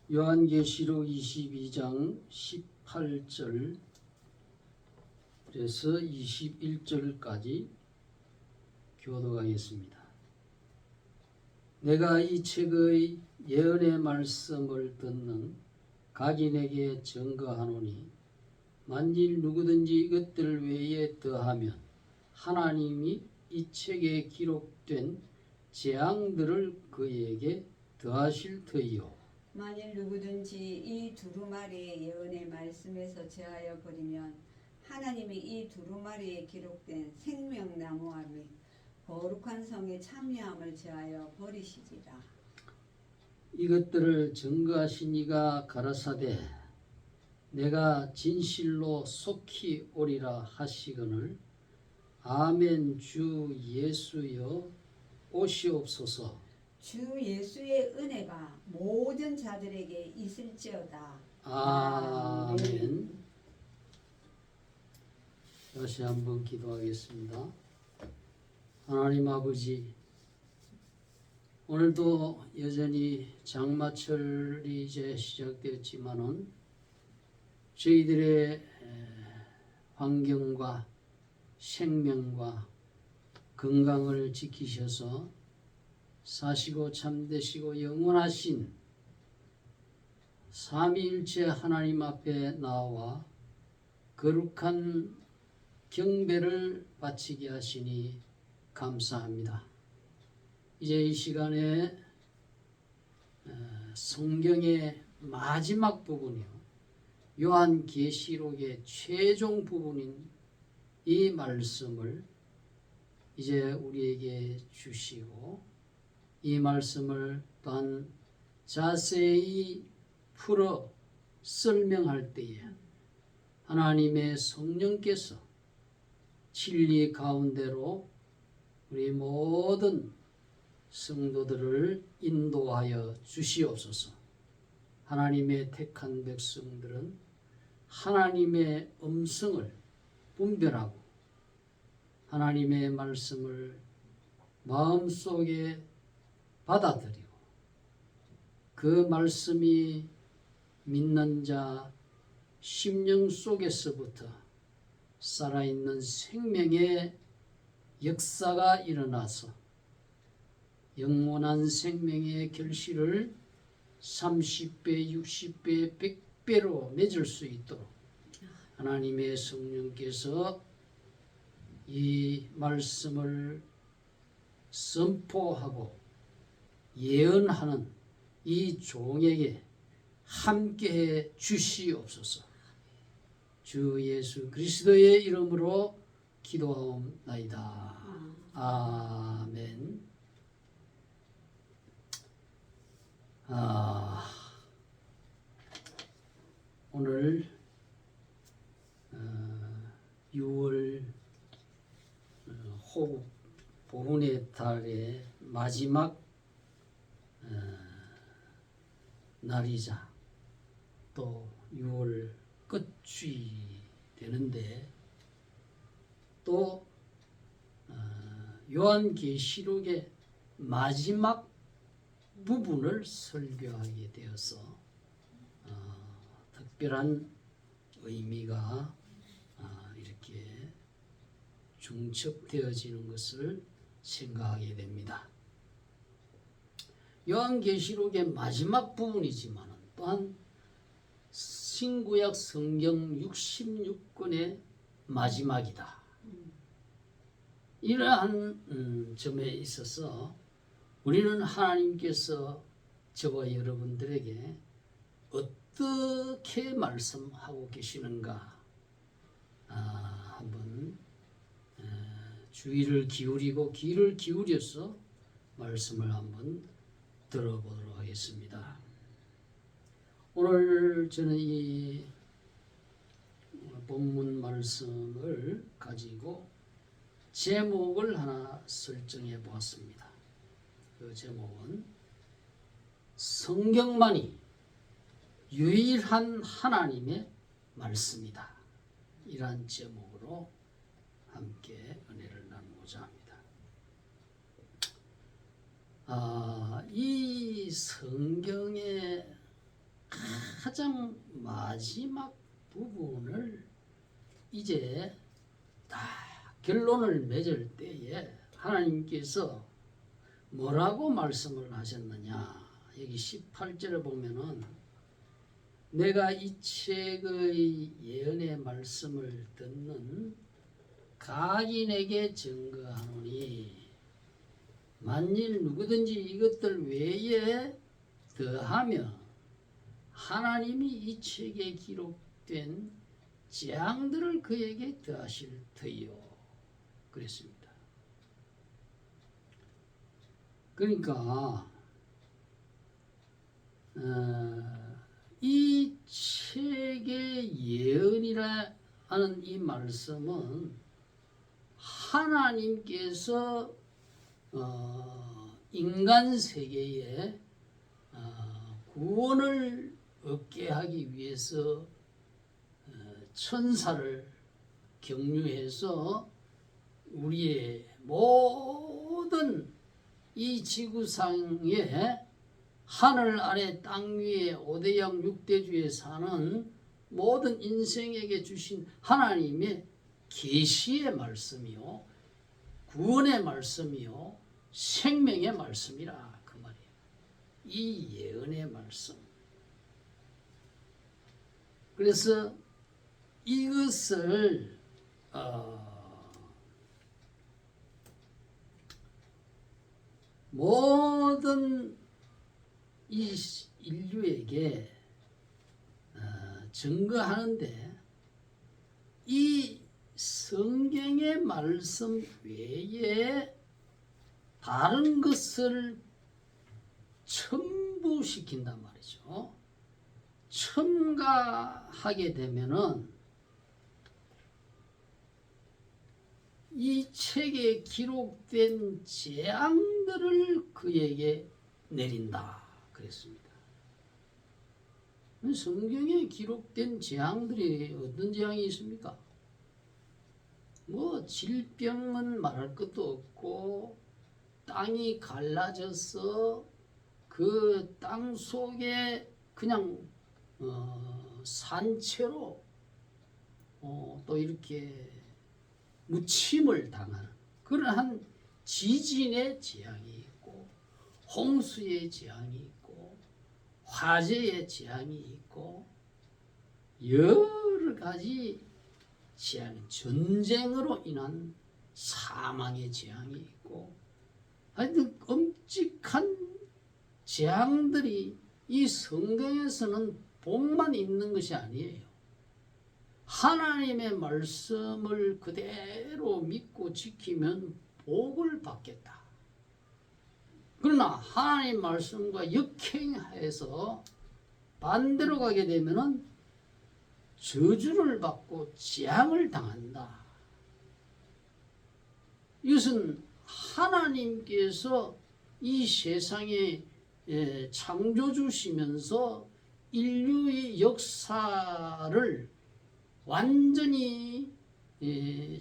요한계시록 22장 18절에서 21절까지 교독하겠습니다. 내가 이 책의 예언의 말씀을 듣는 각인에게 증거하노니 만일 누구든지 이것들 외에 더하면 하나님이 이 책에 기록된 재앙들을 그에게 더하실 터이요. 만일 누구든지 이 두루마리의 예언의 말씀에서 제하여 버리면 하나님이 이 두루마리에 기록된 생명나무와 및 거룩한 성의 참여함을 제하여 버리시리라. 이것들을 증거하신 이가 가라사대 내가 진실로 속히 오리라 하시거늘 아멘. 주 예수여 오시옵소서. 주 예수의 은혜가 모든 자들에게 있을지어다. 아멘. 다시 한번 기도하겠습니다. 하나님 아버지, 오늘도 여전히 장마철이 이제 시작되었지만은 저희들의 환경과 생명과 건강을 지키셔서 사시고 참되시고 영원하신 삼위일체 하나님 앞에 나와 거룩한 경배를 바치게 하시니 감사합니다. 이제 이 시간에 성경의 마지막 부분이요, 요한계시록의 최종 부분인 이 말씀을 이제 우리에게 주시고 이 말씀을 또한 자세히 풀어 설명할 때에 하나님의 성령께서 진리 가운데로 우리 모든 성도들을 인도하여 주시옵소서. 하나님의 택한 백성들은 하나님의 음성을 분별하고 하나님의 말씀을 마음속에 받아들이고 그 말씀이 믿는 자 심령 속에서부터 살아있는 생명의 역사가 일어나서 영원한 생명의 결실을 30배, 60배, 100배로 맺을 수 있도록 하나님의 성령께서 이 말씀을 선포하고 예언하는 이 종에게 함께해 주시옵소서. 주 예수 그리스도의 이름으로 기도하옵나이다. 아멘. 오늘 6월 호국 보훈의 달의 마지막 날이자 또 6월 끝이 되는데 또 요한계시록의 마지막 부분을 설교하게 되어서 특별한 의미가 이렇게 중첩되어지는 것을 생각하게 됩니다. 요한계시록의 마지막 부분이지만 또한 신구약 성경 66권의 마지막이다. 이러한 점에 있어서 우리는 하나님께서 저와 여러분들에게 어떻게 말씀하고 계시는가 한번 주의를 기울이고 귀를 기울여서 말씀을 한번 들어보도록 하겠습니다. 오늘 저는 이 본문 말씀을 가지고 제목을 하나 설정해 보았습니다. 그 제목은 성경만이 유일한 하나님의 말씀이다. 이란 제목으로 함께 은혜를 나누고자 합니다. 이 성경의 가장 마지막 부분을 이제 다 결론을 맺을 때에 하나님께서 뭐라고 말씀을 하셨느냐. 여기 18절에 보면은 내가 이 책의 예언의 말씀을 듣는 각인에게 증거하노니 만일 누구든지 이것들 외에 더하며 하나님이 이 책에 기록된 재앙들을 그에게 더하실 터이요. 그랬습니다. 그러니까 이 책의 예언이라 하는 이 말씀은 하나님께서 인간 세계에 구원을 얻게 하기 위해서 천사를 경유해서 우리의 모든 이 지구상에 하늘 아래 땅 위에 5대양 6대주에 사는 모든 인생에게 주신 하나님의 계시의 말씀이요, 구원의 말씀이요, 생명의 말씀이라 그 말이에요. 이 예언의 말씀. 그래서 이것을 모든 이 인류에게 증거하는데 이 성경의 말씀 외에 다른 것을 첨부시킨단 말이죠. 첨가하게 되면은 이 책에 기록된 재앙들을 그에게 내린다 그랬습니다. 성경에 기록된 재앙들이 어떤 재앙이 있습니까? 뭐 질병은 말할 것도 없고 땅이 갈라져서 그 땅 속에 그냥 산채로 또 이렇게 무침을 당하는 그러한 지진의 재앙이 있고 홍수의 재앙이 있고 화재의 재앙이 있고 여러 가지 재앙, 전쟁으로 인한 사망의 재앙이 있고 하여튼 끔찍한 재앙들이 이 성경에서는 복만 있는 것이 아니에요. 하나님의 말씀을 그대로 믿고 지키면 복을 받겠다. 그러나 하나님 말씀과 역행해서 반대로 가게 되면은 저주를 받고 재앙을 당한다. 이것은 하나님께서 이 세상에 창조주시면서 인류의 역사를 완전히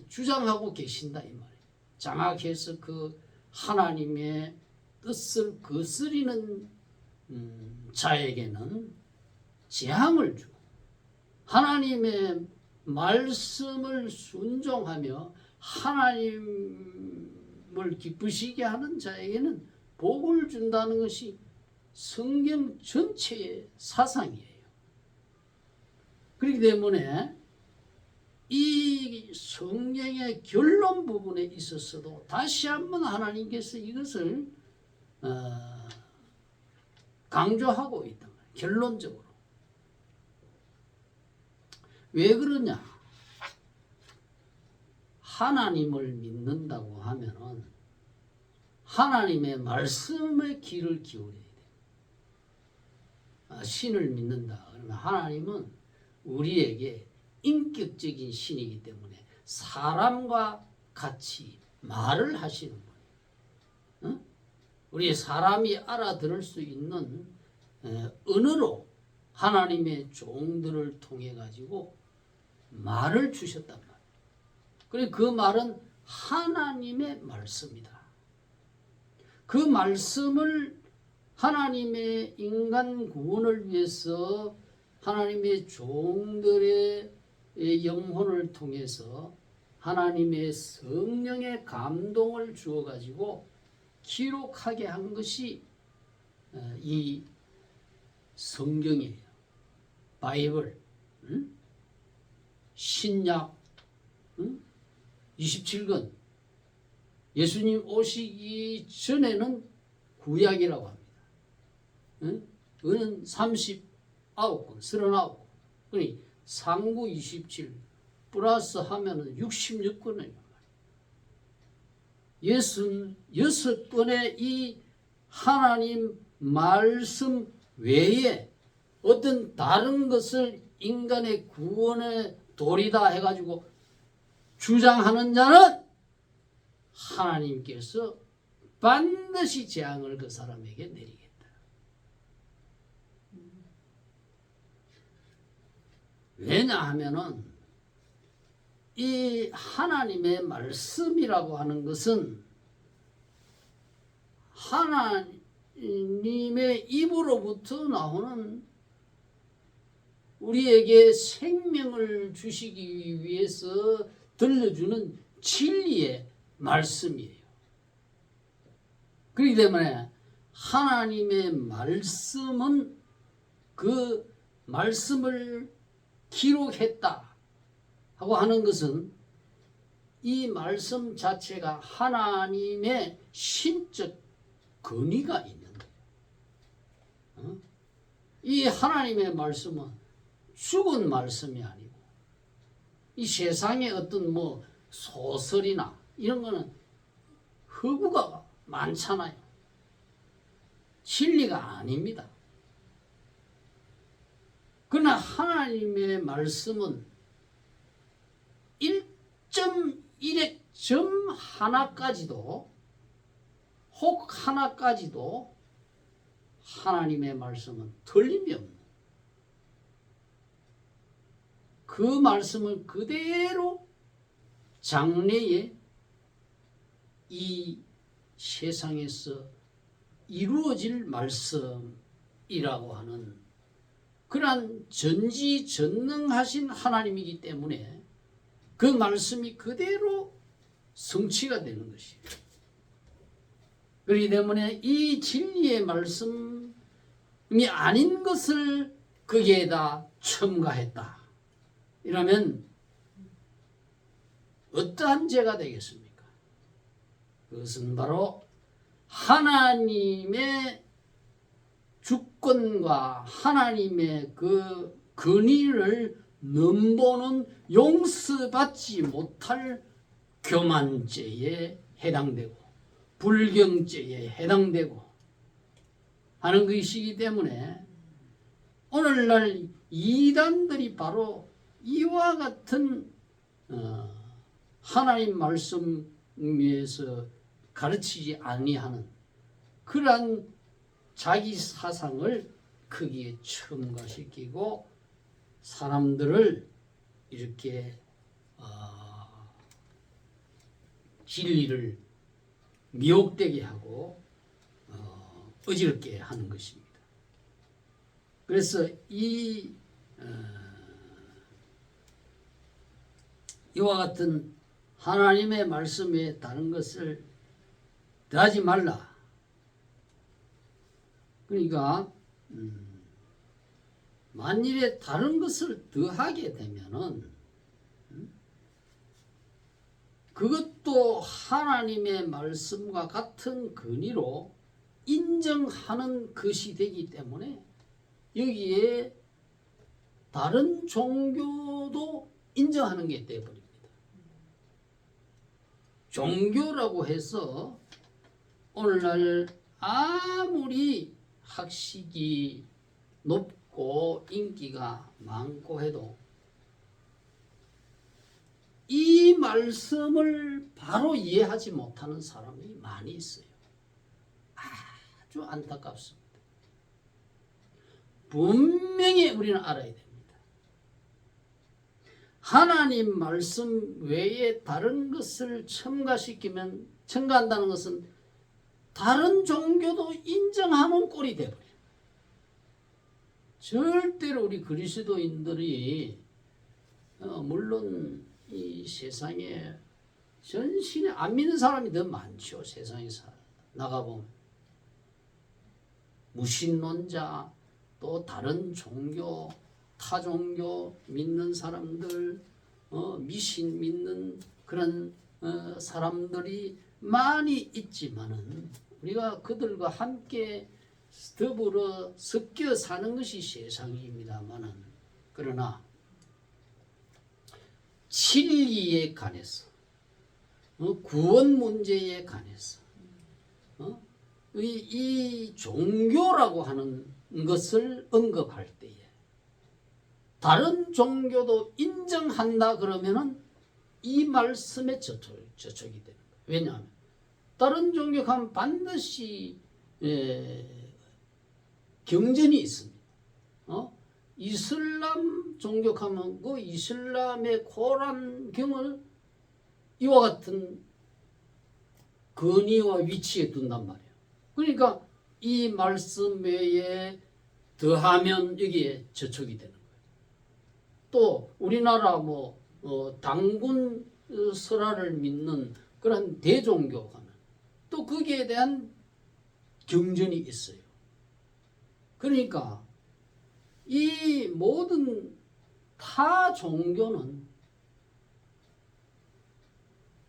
주장하고 계신다 이 말이에요. 장악해서 그 하나님의 뜻을 거스리는 자에게는 재앙을 주고 하나님의 말씀을 순종하며 하나님을 기쁘시게 하는 자에게는 복을 준다는 것이 성경 전체의 사상이에요. 그렇기 때문에 이 성경의 결론 부분에 있어서도 다시 한번 하나님께서 이것을 강조하고 있단 말이에요. 결론적으로. 왜 그러냐? 하나님을 믿는다고 하면은 하나님의 말씀에 귀를 기울여야 돼요. 신을 믿는다. 그러면 하나님은 우리에게 인격적인 신이기 때문에 사람과 같이 말을 하시는 분이에요. 우리 사람이 알아들을 수 있는 언어로 하나님의 종들을 통해 가지고 말을 주셨단 말이에요. 그리고 그 말은 하나님의 말씀이다. 그 말씀을 하나님의 인간 구원을 위해서 하나님의 종들의 영혼을 통해서 하나님의 성령의 감동을 주어 가지고 기록하게 한 것이 이 성경이에요. 바이블, 신약, 27권. 예수님 오시기 전에는 구약이라고 합니다. 그는 39권, 39권. 그러니 상구 27 플러스 하면은 66권이에요. 66권의 이 하나님 말씀 외에 어떤 다른 것을 인간의 구원의 도리다 해가지고 주장하는 자는 하나님께서 반드시 재앙을 그 사람에게 내리겠다. 왜냐하면은 이 하나님의 말씀이라고 하는 것은 하나님의 입으로부터 나오는 우리에게 생명을 주시기 위해서 들려주는 진리의 말씀이에요. 그렇기 때문에 하나님의 말씀은 그 말씀을 기록했다 하고 하는 것은 이 말씀 자체가 하나님의 신적 근위가 있는 거예요. 이 하나님의 말씀은 죽은 말씀이 아니고 이 세상에 어떤 뭐 소설이나 이런 거는 허구가 많잖아요. 진리가 아닙니다. 그러나 하나님의 말씀은 1.1의 점 하나까지도 혹 하나까지도 하나님의 말씀은 틀림이 없는 그 말씀을 그대로 장래에 이 세상에서 이루어질 말씀이라고 하는 그러한 전지전능하신 하나님이기 때문에 그 말씀이 그대로 성취가 되는 것이에요. 그렇기 때문에 이 진리의 말씀이 아닌 것을 거기에다 첨가했다. 이러면 어떠한 죄가 되겠습니까? 그것은 바로 하나님의 주권과 하나님의 그 근위를 넘보는 용서받지 못할 교만죄에 해당되고 불경죄에 해당되고 하는 것이기 때문에 오늘날 이단들이 바로 이와 같은 하나님 말씀에서 가르치지 아니하는 그러한 자기 사상을 거기에 첨가시키고 사람들을 이렇게 진리를 미혹되게 하고 어지럽게 하는 것입니다. 그래서 이와 같은 하나님의 말씀에 다른 것을 더하지 말라. 그러니까 만일에 다른 것을 더하게 되면은 그것도 하나님의 말씀과 같은 근위로 인정하는 것이 되기 때문에 여기에 다른 종교도 인정하는 게 되어버립니다. 종교라고 해서 오늘날 아무리 학식이 높고 인기가 많고 해도 이 말씀을 바로 이해하지 못하는 사람이 많이 있어요. 아주 안타깝습니다. 분명히 우리는 알아야 됩니다. 하나님 말씀 외에 다른 것을 첨가한다는 것은 다른 종교도 인정하는 꼴이 돼버려. 절대로 우리 그리스도인들이 물론 이 세상에 전신에 안 믿는 사람이 더 많죠. 세상에 나가보면 무신론자, 또 다른 종교, 타 종교 믿는 사람들, 미신 믿는 그런 사람들이 많이 있지만은 우리가 그들과 함께 더불어 섞여 사는 것이 세상입니다만은, 그러나 진리에 관해서, 구원 문제에 관해서, 이 종교라고 하는 것을 언급할 때에 다른 종교도 인정한다 그러면은 이 말씀에 저촉이 되는 거예요. 왜냐하면 다른 종교 가면 반드시 경전이 있습니다. 이슬람 종교 가면 그 이슬람의 코란경을 이와 같은 근위와 위치에 둔단 말이에요. 그러니까 이 말씀 외에 더하면 여기에 저촉이 되는 거예요. 또 우리나라 당군 설화를 믿는 그런 대종교 가면 또 거기에 대한 경전이 있어요. 그러니까 이 모든 타 종교는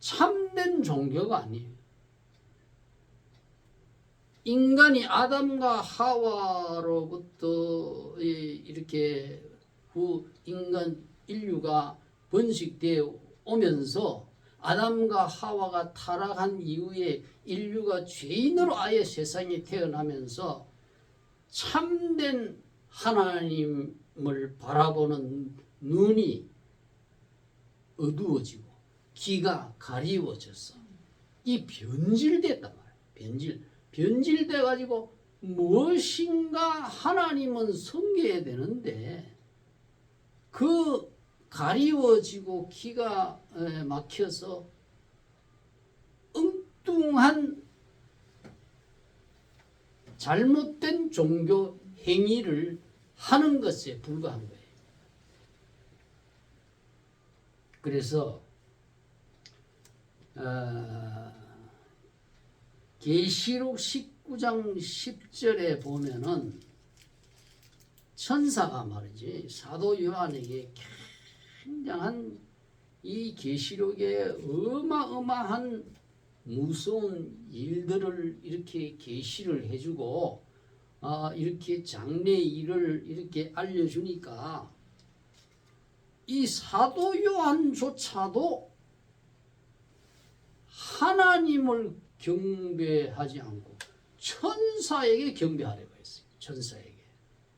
참된 종교가 아니에요. 인간이 아담과 하와로부터 이렇게 인간 인류가 번식되어 오면서 아담과 하와가 타락한 이후에 인류가 죄인으로 아예 세상에 태어나면서 참된 하나님을 바라보는 눈이 어두워지고 귀가 가리워져서 이 변질됐단 말이에요. 변질돼 가지고 무엇인가 하나님은 섬겨야 되는데 그 가리워지고 기가 막혀서 엉뚱한 잘못된 종교 행위를 하는 것에 불과한 거예요. 그래서 계시록 19장 10절에 보면은 천사가 말이지 사도 요한에게 굉장한 이 계시록의 어마어마한 무서운 일들을 이렇게 계시를 해주고 이렇게 장래 일을 이렇게 알려주니까 이 사도 요한조차도 하나님을 경배하지 않고 천사에게 경배하려고 했어요. 천사에게.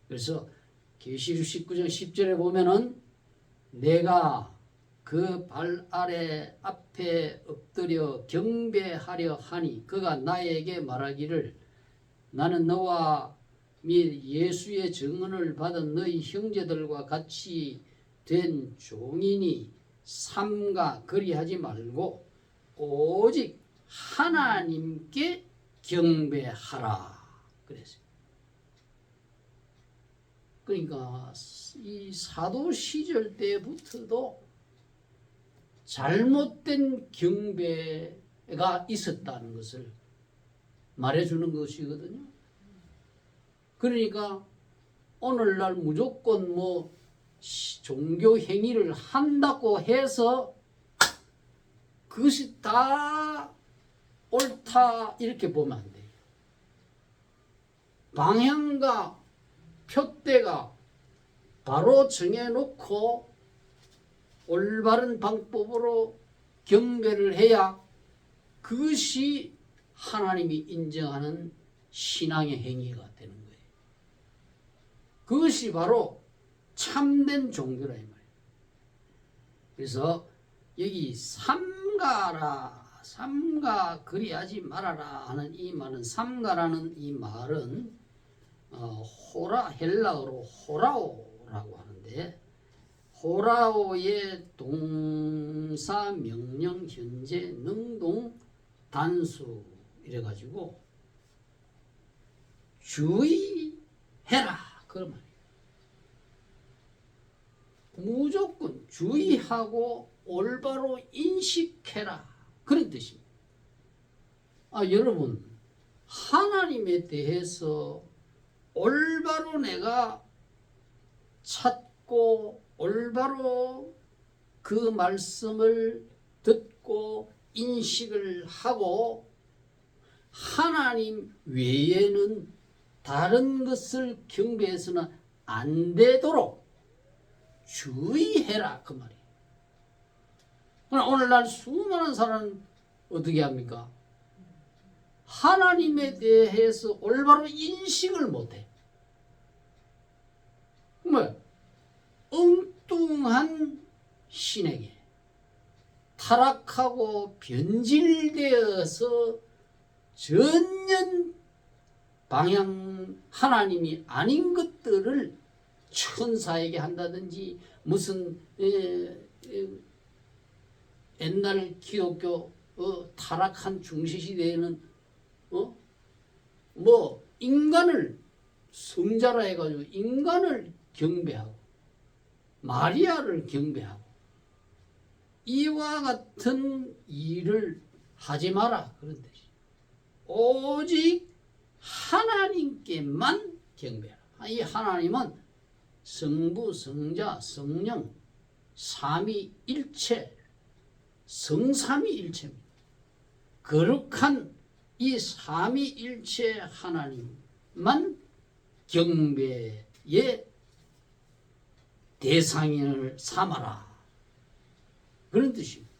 그래서 계시록 19장 10절에 보면은 내가 그 발 아래 앞에 엎드려 경배하려 하니 그가 나에게 말하기를 나는 너와 및 예수의 증언을 받은 너희 형제들과 같이 된 종이니 삼가 그리하지 말고 오직 하나님께 경배하라 그랬어요. 그러니까 이 사도 시절 때부터도 잘못된 경배가 있었다는 것을 말해주는 것이거든요. 그러니까 오늘날 무조건 종교 행위를 한다고 해서 그것이 다 옳다 이렇게 보면 안 돼요. 방향과 표대가 바로 정해놓고 올바른 방법으로 경배를 해야 그것이 하나님이 인정하는 신앙의 행위가 되는 거예요. 그것이 바로 참된 종교라 이 말이에요. 그래서 여기 삼가 그리하지 말아라 하는 이 말은 삼가라는 이 말은 헬라어로 호라오라고 하는데 호라오의 동사, 명령, 현재, 능동, 단수 이래가지고 주의해라. 그런 말이에요. 무조건 주의하고 올바로 인식해라. 그런 뜻입니다. 여러분, 하나님에 대해서 올바로 내가 찾고 올바로 그 말씀을 듣고 인식을 하고 하나님 외에는 다른 것을 경배해서는 안 되도록 주의해라. 그 말이에요. 오늘날 수많은 사람은 어떻게 합니까? 하나님에 대해서 올바로 인식을 못해. 뭐 엉뚱한 신에게 타락하고 변질되어서 전혀 방향 하나님이 아닌 것들을 천사에게 한다든지 무슨 옛날 기독교 타락한 중세시대에는 뭐 인간을 성자라 해가지고 인간을 경배하고 마리아를 경배하고 이와 같은 일을 하지 마라 그런 뜻이. 오직 하나님께만 경배하라. 이 하나님은 성부, 성자, 성령 삼위일체, 성삼위일체입니다. 거룩한 이 삼위일체 하나님만 경배의 대상을 삼아라. 그런 뜻입니다.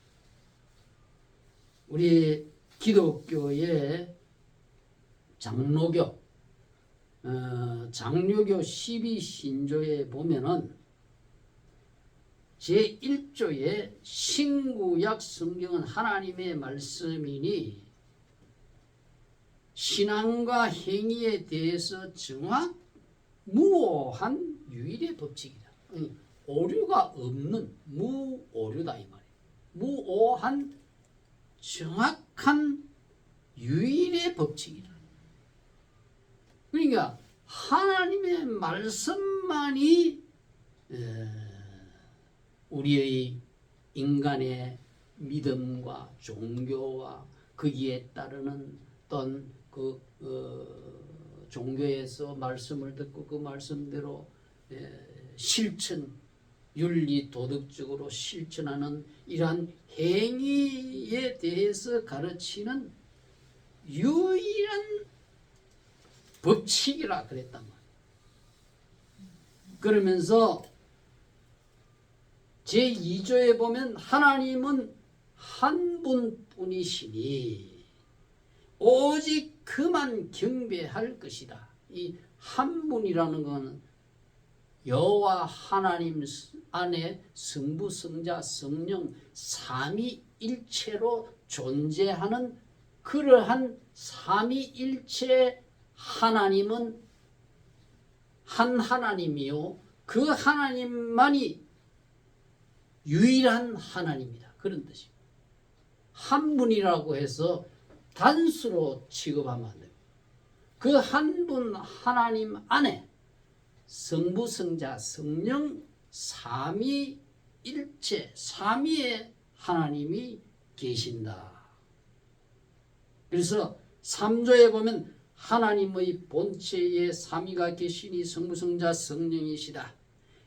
우리 기독교의 장로교, 장로교 12신조에 보면은 제1조의 신구약 성경은 하나님의 말씀이니 신앙과 행위에 대해서 정확 무오한 유일의 법칙이다. 오류가 없는 무오류다 이 말이에요. 무오한 정확한 유일의 법칙이다. 그러니까 하나님의 말씀만이 우리의 인간의 믿음과 종교와 거기에 따르는 어떤 그 종교에서 말씀을 듣고 그 말씀대로 실천, 윤리 도덕적으로 실천하는 이러한 행위에 대해서 가르치는 유일한 법칙이라 그랬단 말이에요. 그러면서 제2조에 보면 하나님은 한 분뿐이시니 오직 그만 경배할 것이다. 이 한 분이라는 것은 여호와 하나님 안에 성부, 성자, 성령 삼위일체로 존재하는 그러한 삼위일체 하나님은 한 하나님이요 그 하나님만이 유일한 하나님이다. 그런 뜻입니다. 한 분이라고 해서 단수로 취급하면 안 돼요. 그 한 분 하나님 안에 성부, 성자, 성령 삼위일체, 삼위의 하나님이 계신다. 그래서 3조에 보면 하나님의 본체에 삼위가 계시니 성부, 성자, 성령이시다.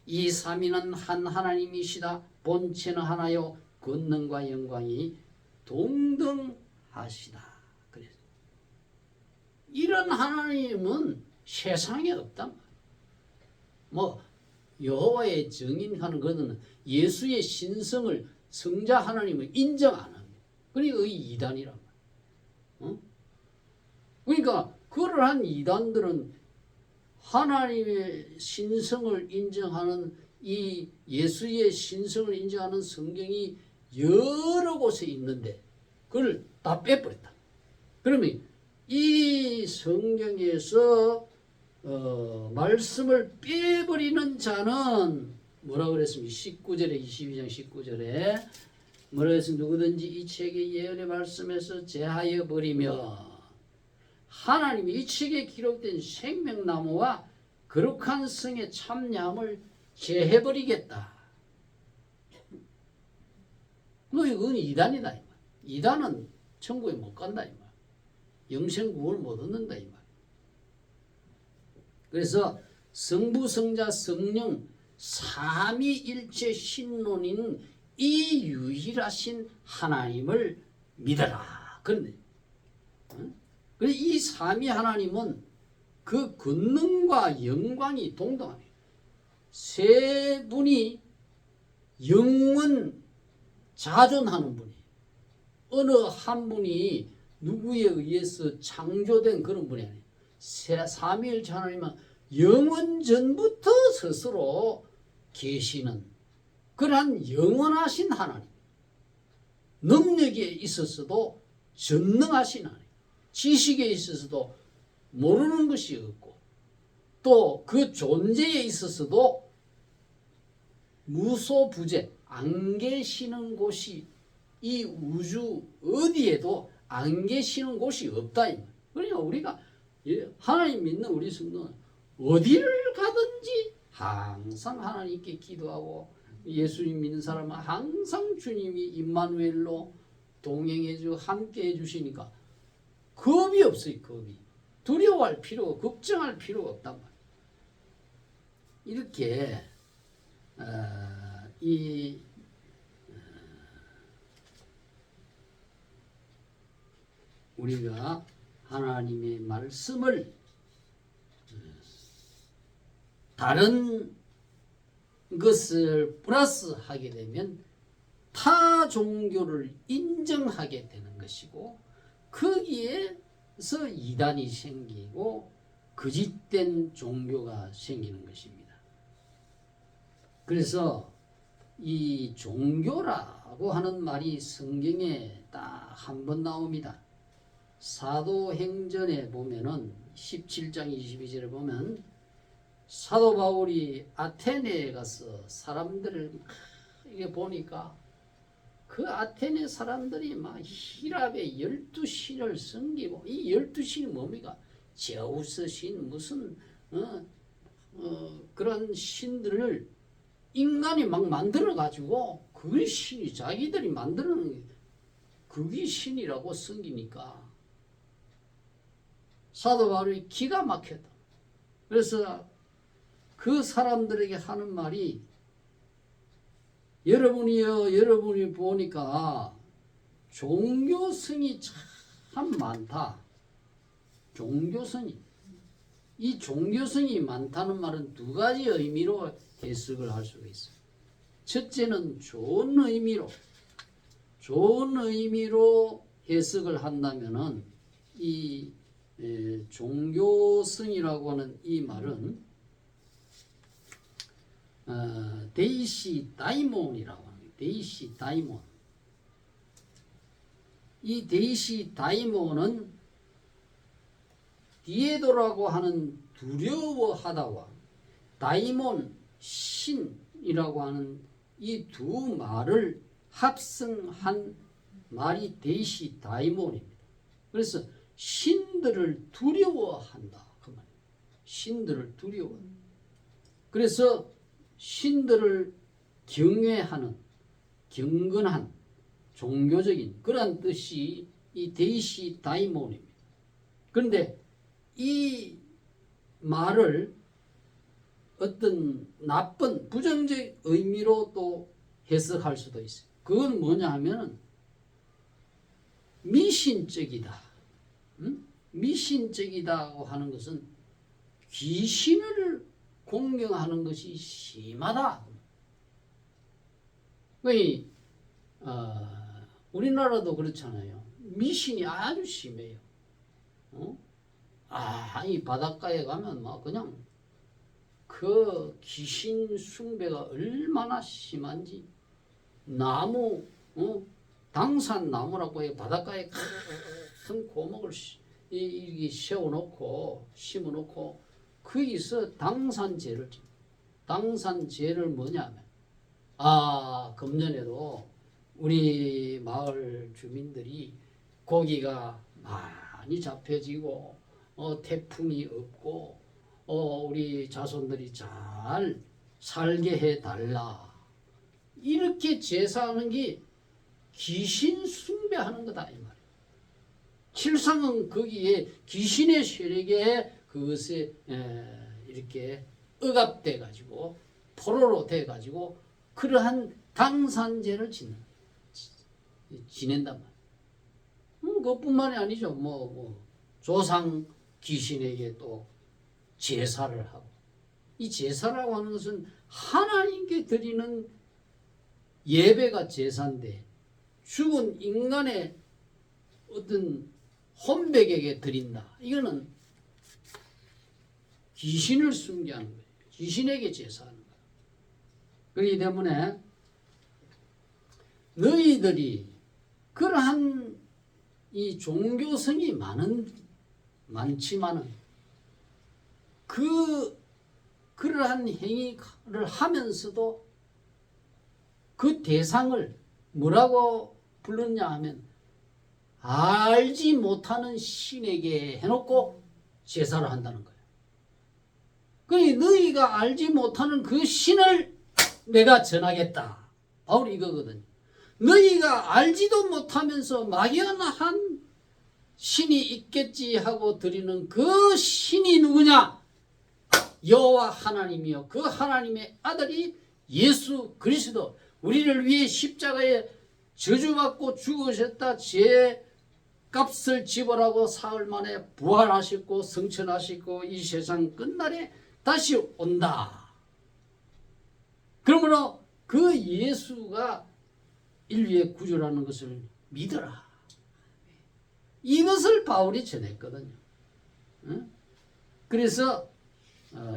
이 삼위는 한 하나님이시다. 본체는 하나요 권능과 영광이 동등하시다. 그래서 이런 하나님은 세상에 없단 말이에요. 뭐 여호와의 증인하는 것은 예수의 신성을 성자 하나님을 인정 안 합니다. 그러니까 이 이단이란 말이에요. 그러니까 그러한 이단들은 하나님의 신성을 인정하는 이 예수의 신성을 인정하는 성경이 여러 곳에 있는데 그걸 다 빼버렸다. 그러면 이 성경에서 말씀을 빼버리는 자는 뭐라고 그랬습니까? 19절에 22장 19절에 뭐라고 했습니까? 누구든지 이 책의 예언의 말씀에서 제하여 버리며 하나님이 이 책에 기록된 생명나무와 거룩한 성의 참여함을 제해버리겠다. 너 이건 이단이다 이 말. 이단은 천국에 못 간다 이 말. 영생 구원을 못 얻는다 이 말. 그래서 성부, 성자, 성령 삼위일체 신론인 이 유일하신 하나님을 믿어라. 그런데 이 삼위 하나님은 그 권능과 영광이 동등하네. 세 분이 영원 자존하는 분이에요. 어느 한 분이 누구에 의해서 창조된 그런 분이 아니에요. 삼위일체 하나님은 영원 전부터 스스로 계시는 그러한 영원하신 하나님. 능력에 있어서도 전능하신 하나님. 지식에 있어서도 모르는 것이 없고 또 그 존재에 있어서도 무소부재 안 계시는 곳이 이 우주 어디에도 안 계시는 곳이 없다. 그러니까 우리가 하나님 믿는 우리 성도는 어디를 가든지 항상 하나님께 기도하고 예수님 믿는 사람은 항상 주님이 임마누엘로 동행해주고 함께 해주시니까 겁이 없어요. 겁이. 두려워할 필요가 걱정할 필요가 없단 말이에요. 이렇게 우리가 하나님의 말씀을 다른 것을 플러스하게 되면 타 종교를 인정하게 되는 것이고 거기에서 이단이 생기고 거짓된 종교가 생기는 것입니다. 그래서 이 종교라고 하는 말이 성경에 딱 한 번 나옵니다. 사도행전에 보면은 17장 22절에 보면 사도 바울이 아테네에 가서 사람들을 이게 보니까 그 아테네 사람들이 막 히랍의 12신을 섬기고 이 12신이 뭡니까? 제우스 신 무슨 그런 신들을 인간이 막 만들어 가지고 그게 신이 자기들이 만드는 그게 신이라고 섬기니까 사도 바울이 기가 막혔다. 그래서 그 사람들에게 하는 말이 여러분이 보니까 종교성이 참 많다. 종교성이. 이 종교성이 많다는 말은 두 가지 의미로 해석을 할 수가 있어요. 첫째는 좋은 의미로 해석을 한다면은 이 종교성이라고 하는 이 말은 데이시 다이몬이라고 합니다. 데이시 다이몬. 이 데이시 다이몬은 디에도라고 하는 두려워하다와 다이몬 신이라고 하는 이 두 말을 합성한 말이 데이시 다이몬입니다. 그래서 신들을 두려워한다. 그 말이에요. 신들을 두려워한다. 그래서 신들을 경외하는 경건한 종교적인 그런 뜻이 이 데이시 다이몬입니다. 그런데 이 말을 어떤 나쁜 부정적 의미로 또 해석할 수도 있어요. 그건 뭐냐 하면 미신적이다. 미신적이다고 하는 것은 귀신을 공경하는 것이 심하다. 우리나라도 그렇잖아요. 미신이 아주 심해요. 이 바닷가에 가면 막 그냥 그 귀신 숭배가 얼마나 심한지 나무, 당산 나무라고 해 바닷가에 큰 고목을 이렇게 세워놓고 심어놓고 거기서 당산제를 뭐냐면 금년에도 우리 마을 주민들이 고기가 많이 잡혀지고 태풍이 없고 우리 자손들이 잘 살게 해달라. 이렇게 제사하는 게 귀신 숭배하는 거다 이 말이에요. 실상은 거기에 귀신의 세력에 그것에 이렇게 억압돼 가지고 포로로 돼 가지고 그러한 당산제를 지낸단 말이에요. 그것뿐만이 아니죠. 조상 귀신에게 또 제사를 하고, 이 제사라고 하는 것은 하나님께 드리는 예배가 제사인데 죽은 인간의 어떤 혼백에게 드린다. 이거는 귀신을 숭배하는 거예요. 귀신에게 제사하는 거예요. 그렇기 때문에 너희들이 그러한 이 종교성이 많지만은 그러한 행위를 하면서도 그 대상을 뭐라고 불렀냐 하면 알지 못하는 신에게 해놓고 제사를 한다는 거예요. 그러니 너희가 알지 못하는 그 신을 내가 전하겠다. 바로 이거거든요. 너희가 알지도 못하면서 막연한 신이 있겠지 하고 드리는 그 신이 누구냐? 여호와 하나님이요. 그 하나님의 아들이 예수 그리스도, 우리를 위해 십자가에 저주받고 죽으셨다. 죄 값을 지불하고 사흘 만에 부활하셨고 성천하셨고 이 세상 끝날에 다시 온다. 그러므로 그 예수가 인류의 구주라는 것을 믿어라. 이것을 바울이 전했거든요. 그래서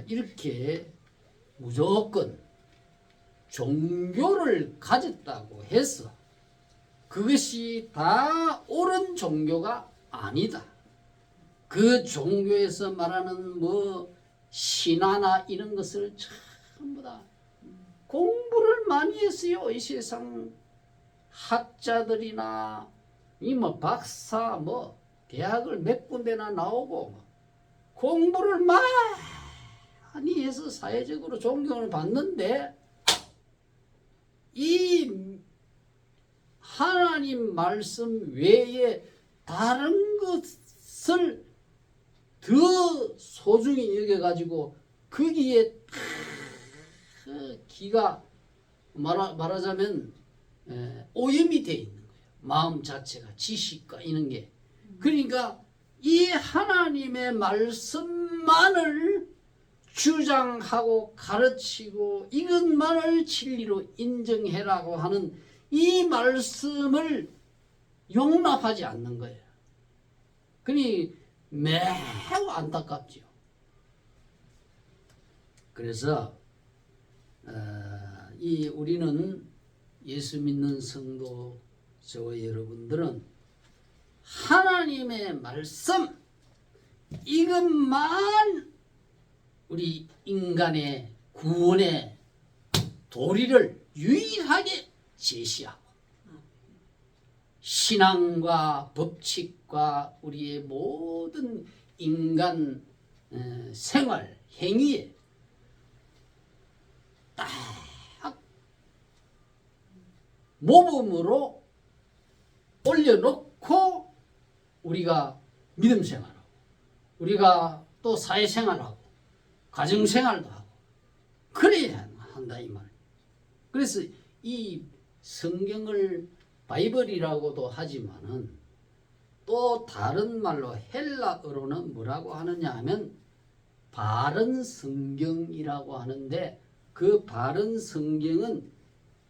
이렇게 무조건 종교를 가졌다고 해서 그것이 다 옳은 종교가 아니다. 그 종교에서 말하는 신화나 이런 것을 전부 다 공부를 많이 했어요. 이 세상 학자들이나 박사 대학을 몇 군데나 나오고 공부를 많이 해서 사회적으로 존경을 받는데 이 하나님 말씀 외에 다른 것을 더 소중히 여겨가지고 거기에 기가 말하자면 오염이 되어 있는 거예요. 마음 자체가 지식과 이런 게. 그러니까 이 하나님의 말씀만을 주장하고 가르치고 이것만을 진리로 인정해라고 하는 이 말씀을 용납하지 않는 거예요. 그러니 매우 안타깝죠. 그래서 우리는 예수 믿는 성도 저와 여러분들은 하나님의 말씀 이것만 우리 인간의 구원의 도리를 유일하게 제시하고 신앙과 법칙과 우리의 모든 인간 생활 행위에 딱 모범으로 올려놓고 우리가 믿음 생활하고 우리가 또 사회생활하고 가정생활도 하고 그래야 한다 이 말. 그래서 이 성경을 바이블이라고도 하지만은 또 다른 말로 헬라어로는 뭐라고 하느냐 하면 바른 성경이라고 하는데 그 바른 성경은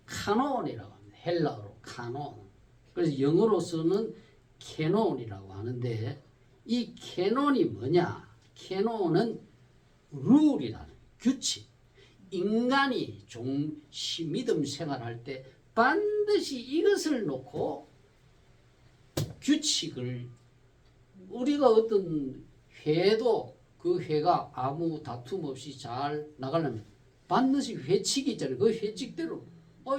카논이라고 합니다. 헬라어로 카논. 그래서 영어로서는 캐논이라고 하는데 이 캐논이 뭐냐? 캐논은 룰이라는 규칙. 인간이 믿음 생활할 때 반드시 이것을 놓고 규칙을 우리가 어떤 회도 그 회가 아무 다툼 없이 잘 나가려면 반드시 회칙이 있잖아요. 그 회칙대로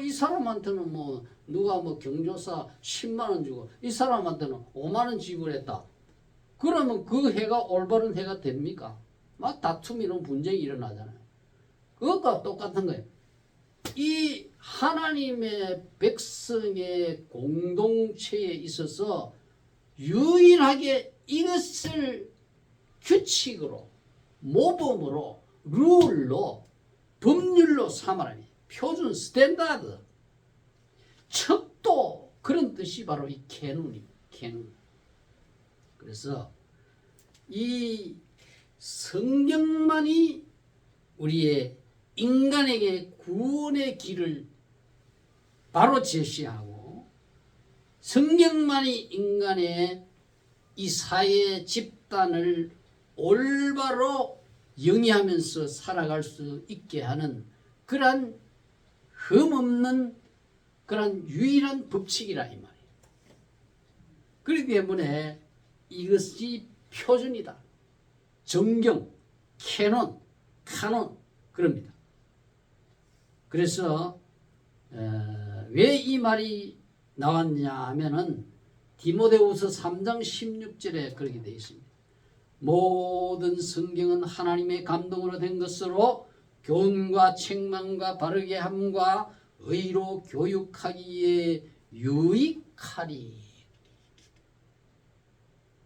이 사람한테는 누가 경조사 10만 원 주고 이 사람한테는 5만 원 지불했다. 그러면 그 해가 올바른 해가 됩니까? 막 다툼이 일어나고 분쟁이 일어나잖아요. 그것과 똑같은 거예요. 이 하나님의 백성의 공동체에 있어서 유일하게 이것을 규칙으로, 모범으로, 룰로, 법률로 삼으라니. 표준 스탠다드. 척도 그런 뜻이 바로 이 캐논입니다. 캐논. 그래서 이 성경만이 우리의 인간에게 구원의 길을 바로 제시하고 성경만이 인간의 이 사회 집단을 올바로 영위하면서 살아갈 수 있게 하는 그러한 흠없는 그러한 유일한 법칙이라 이 말이에요. 그렇기 때문에 이것이 표준이다. 정경, 캐논, 카논 그럽니다. 그래서 왜 이 말이 나왔냐 하면은 디모데후서 3장 16절에 그렇게 되어 있습니다. 모든 성경은 하나님의 감동으로 된 것으로 교훈과 책망과 바르게 함과 의로 교육하기에 유익하리.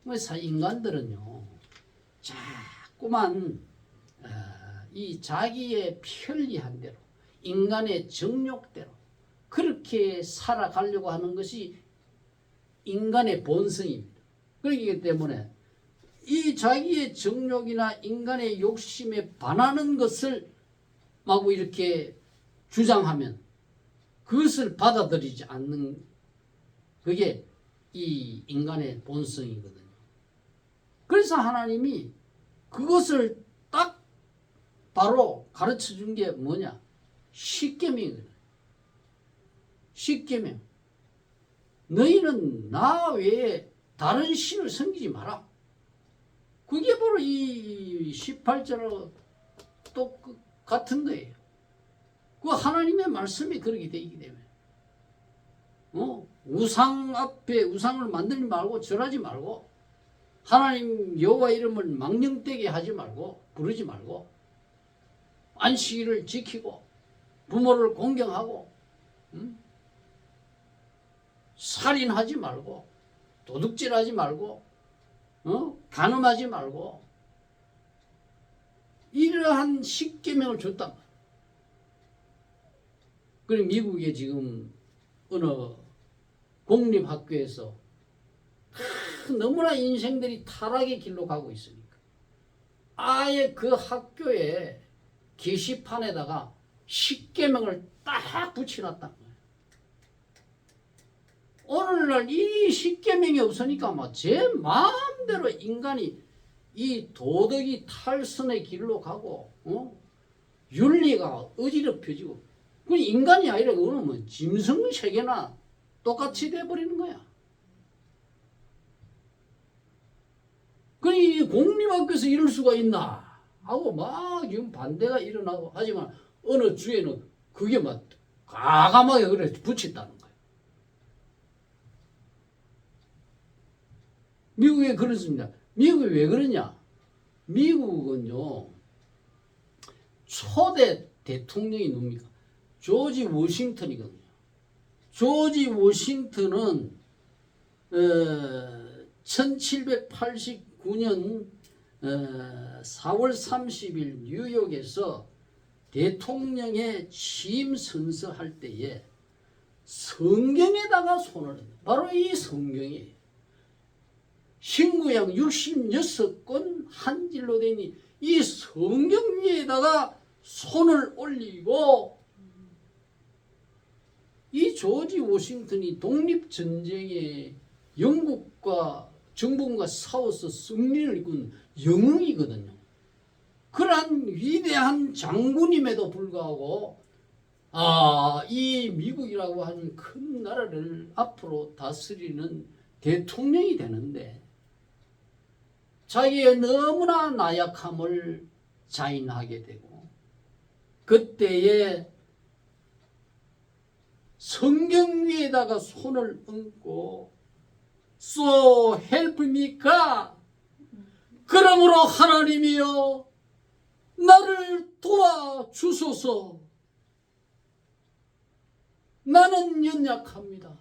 그래서 인간들은요 자꾸만 이 자기의 편리한 대로 인간의 정욕대로 그렇게 살아가려고 하는 것이 인간의 본성입니다. 그렇기 때문에 이 자기의 정욕이나 인간의 욕심에 반하는 것을 마구 이렇게 주장하면 그것을 받아들이지 않는 그게 이 인간의 본성이거든요. 그래서 하나님이 그것을 딱 바로 가르쳐 준 게 뭐냐? 십계명이거든요. 십계명. 너희는 나 외에 다른 신을 섬기지 마라. 그게 바로 이 18절하고 또 같은 거예요. 그 하나님의 말씀이 그렇게 되기 때문에 우상 앞에 우상을 만들지 말고 절하지 말고 하나님 여호와 이름을 망령되게 하지 말고 부르지 말고 안식일을 지키고 부모를 공경하고 살인하지 말고 도둑질하지 말고 간음하지 말고 이러한 십계명을 줬단 말이에요. 그리고 미국에 지금 어느 공립학교에서 너무나 인생들이 타락의 길로 가고 있으니까 아예 그 학교에 게시판에다가 십계명을 딱 붙여놨단 말이에요. 오늘날 이 십계명이 없으니까 막 제 마음대로 인간이 이 도덕이 탈선의 길로 가고 윤리가 어지럽혀지고 그 인간이 아니라 그거는 뭐 짐승 세계나 똑같이 돼버리는 거야. 그러니 공립학교에서 이럴 수가 있나 하고 막 지금 반대가 일어나고 하지만 어느 주에는 그게 막 과감하게 그래 붙였다는 거예요. 미국에 그렇습니다. 미국이 왜 그러냐? 미국은요 초대 대통령이 누굽니까? 조지 워싱턴이거든요. 조지 워싱턴은 1789년 4월 30일 뉴욕에서 대통령의 취임 선서할 때에 성경에다가 손을 냈다. 바로 이 성경이에요. 신구약 66권 한 질로 된 이 성경 위에다가 손을 올리고 이 조지 워싱턴이 독립전쟁에 영국과 정부군과 싸워서 승리를 이룬 영웅이거든요. 그러한 위대한 장군임에도 불구하고 이 미국이라고 하는 큰 나라를 앞으로 다스리는 대통령이 되는데 자기의 너무나 나약함을 자인하게 되고 그때에 성경 위에다가 손을 얹고 So help me God 그러므로 하나님이여 나를 도와주소서. 나는 연약합니다.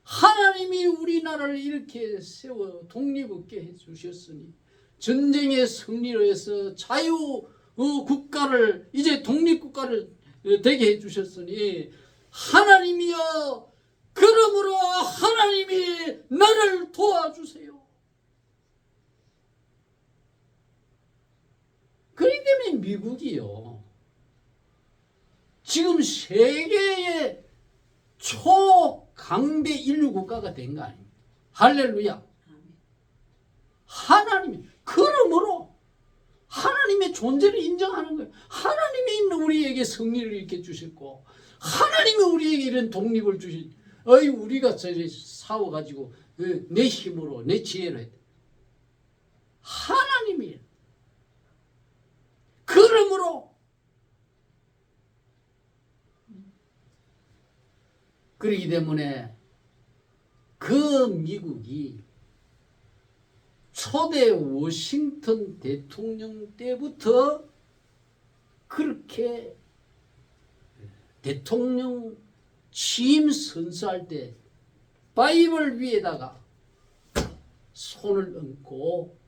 하나님이 우리나라를 이렇게 세워 독립있게 해주셨으니, 전쟁의 승리로 해서 자유 국가를 이제 독립국가를 되게 해주셨으니, 하나님이여 그러므로 하나님이 나를 도와주세요. 그렇기 때문에 미국이요, 지금 세계의 초강대 인류 국가가 된 거 아닙니까? 할렐루야. 하나님이, 그러므로 하나님의 존재를 인정하는 거예요. 하나님이 있는 우리에게 승리를 이렇게 주셨고, 하나님이 우리에게 이런 독립을 주신, 우리가 저리 싸워가지고 내 힘으로 내 지혜로 했다. 하나님이. 그러므로 그렇기 때문에 그 미국이 초대 워싱턴 대통령 때부터 그렇게 대통령 취임 선서할 때 바이블 위에다가 손을 얹고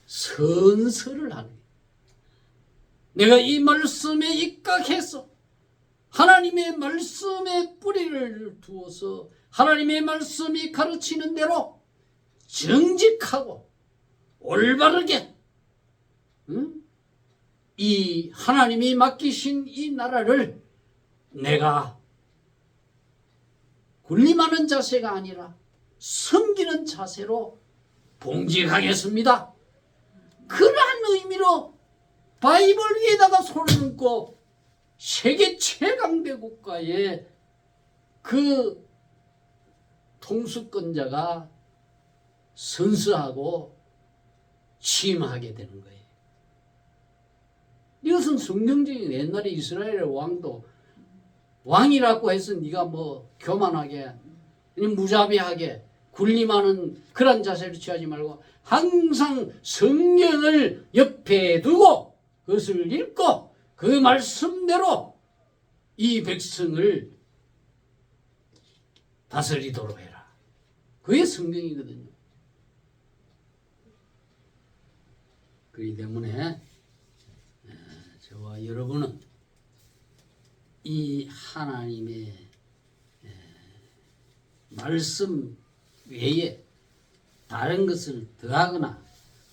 선서를 하는 거예요. 내가 이 말씀에 입각해서 하나님의 말씀에 뿌리를 두어서 하나님의 말씀이 가르치는 대로 정직하고 올바르게 이 하나님이 맡기신 이 나라를 내가 군림하는 자세가 아니라 섬기는 자세로 봉직하겠습니다. 그러한 의미로 바이블 위에다가 손을 얹고 세계 최강대 국가의 그 통수권자가 선서하고 취임하게 되는 거예요. 이것은 성경적인, 옛날에 이스라엘 왕도 왕이라고 해서 네가 뭐 교만하게 무자비하게 군림하는 그런 자세를 취하지 말고 항상 성경을 옆에 두고 그것을 읽고 그 말씀대로 이 백성을 다스리도록 해라. 그게 성경이거든요. 그렇기 때문에 저와 여러분은 이 하나님의 말씀 외에 다른 것을 더하거나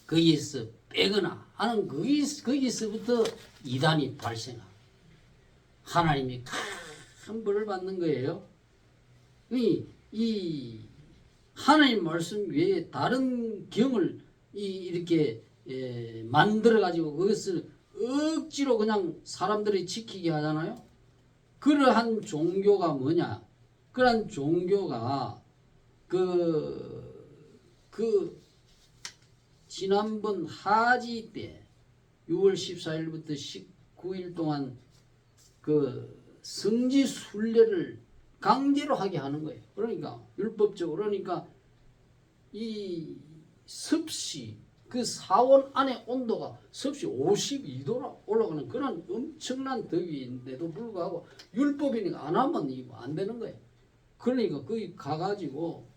거기에서 빼거나 하는 거기서부터 이단이 발생합니다. 하나님이 큰 벌을 받는 거예요. 이 하나님 말씀 외에 다른 경을 이렇게 만들어 가지고 그것을 억지로 그냥 사람들이 지키게 하잖아요. 그러한 종교가 뭐냐? 그러한 종교가 지난번 하지 때 6월 14일부터 19일 동안 그 성지 순례를 강제로 하게 하는 거예요. 그러니까 율법적으로, 그러니까 이 섭씨 그 사원 안의 온도가 섭씨 52도로 올라가는 그런 엄청난 더위인데도 불구하고 율법이니까 안 하면 이거 안 되는 거예요. 그러니까 거기 가가지고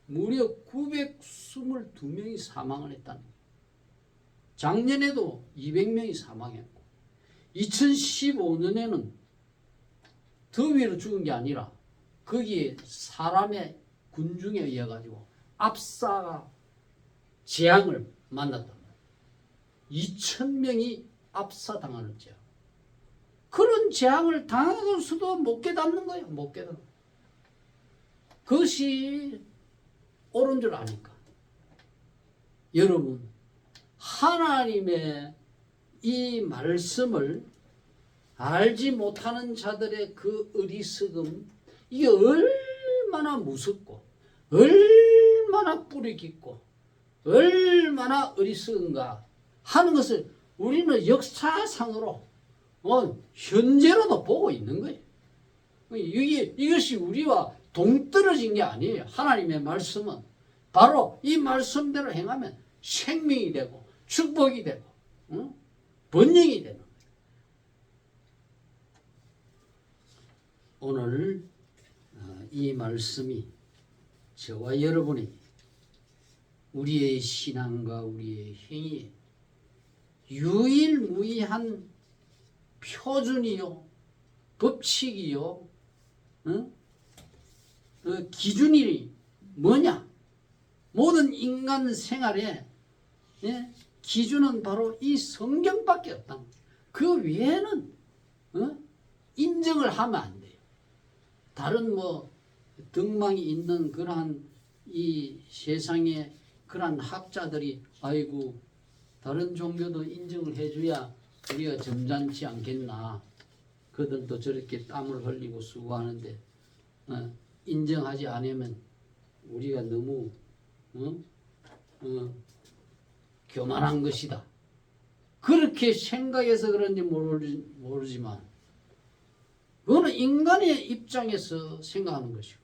무려 922명이 사망을 했다는 거예요. 작년에도 200명이 사망했고 2015년에는 더위로 죽은 게 아니라 거기에 사람의 군중에 의해 가지고 압사가 재앙을 만났단 말이에요. 2,000명이 압사당하는 재앙. 그런 재앙을 당하고서도 못 깨닫는 거예요. 못 깨닫는 거예요. 그것이 옳은 줄 아니까. 여러분, 하나님의 이 말씀을 알지 못하는 자들의 그 어리석음, 이게 얼마나 무섭고 얼마나 뿌리 깊고 얼마나 어리석은가 하는 것을 우리는 역사상으로 현재로도 보고 있는 거예요. 이것이 우리와 동떨어진 게 아니에요. 하나님의 말씀은 바로 이 말씀대로 행하면 생명이 되고 축복이 되고 번영이 되는 거예요. 오늘 이 말씀이 저와 여러분이 우리의 신앙과 우리의 행위에 유일무이한 표준이요, 법칙이요, 그 기준이 뭐냐? 모든 인간 생활의 기준은 바로 이 성경밖에 없다. 그 외에는 인정을 하면 안 돼요. 다른 뭐 등망이 있는 그러한 이 세상에 그러한 학자들이 아이고 다른 종교도 인정을 해줘야 우리가 점잖지 않겠나. 그들도 저렇게 땀을 흘리고 수고하는데 인정하지 않으면 우리가 너무 교만한 것이다. 그렇게 생각해서 그런지 모르지만 그거는 인간의 입장에서 생각하는 것이고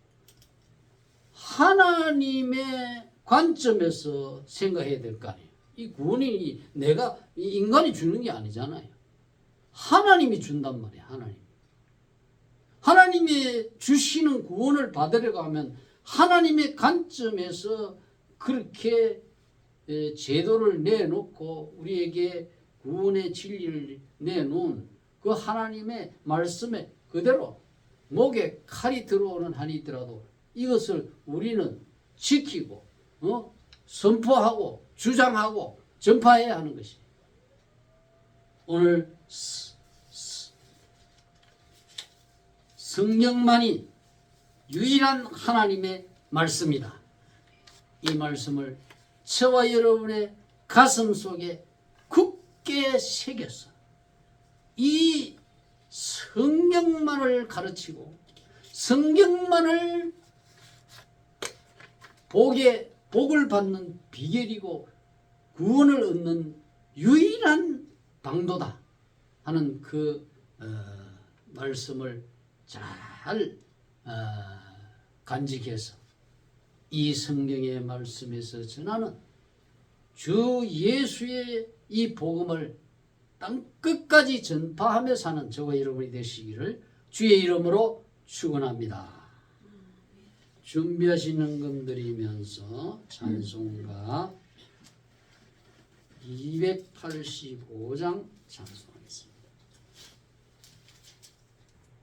하나님의 관점에서 생각해야 될 거 아니에요. 이 구원이 내가 이 인간이 주는 게 아니잖아요. 하나님이 준단 말이에요. 하나님이 주시는 구원을 받으려고 하면 하나님의 관점에서 그렇게 제도를 내놓고 우리에게 구원의 진리를 내놓은 그 하나님의 말씀에 그대로 목에 칼이 들어오는 한이 있더라도 이것을 우리는 지키고 선포하고 주장하고 전파해야 하는 것이에요. 오늘 성경만이 유일한 하나님의 말씀이다. 이 말씀을 저와 여러분의 가슴 속에 굳게 새겨서 이 성경만을 가르치고 성경만을 복을 받는 비결이고 구원을 얻는 유일한 방도다 하는 그 말씀을 잘 간직해서 이 성경의 말씀에서 전하는 주 예수의 이 복음을 땅끝까지 전파하며 사는 저와 여러분이 되시기를 주의 이름으로 축원합니다. 준비하신 헌금 드리면서 찬송가 285장 찬송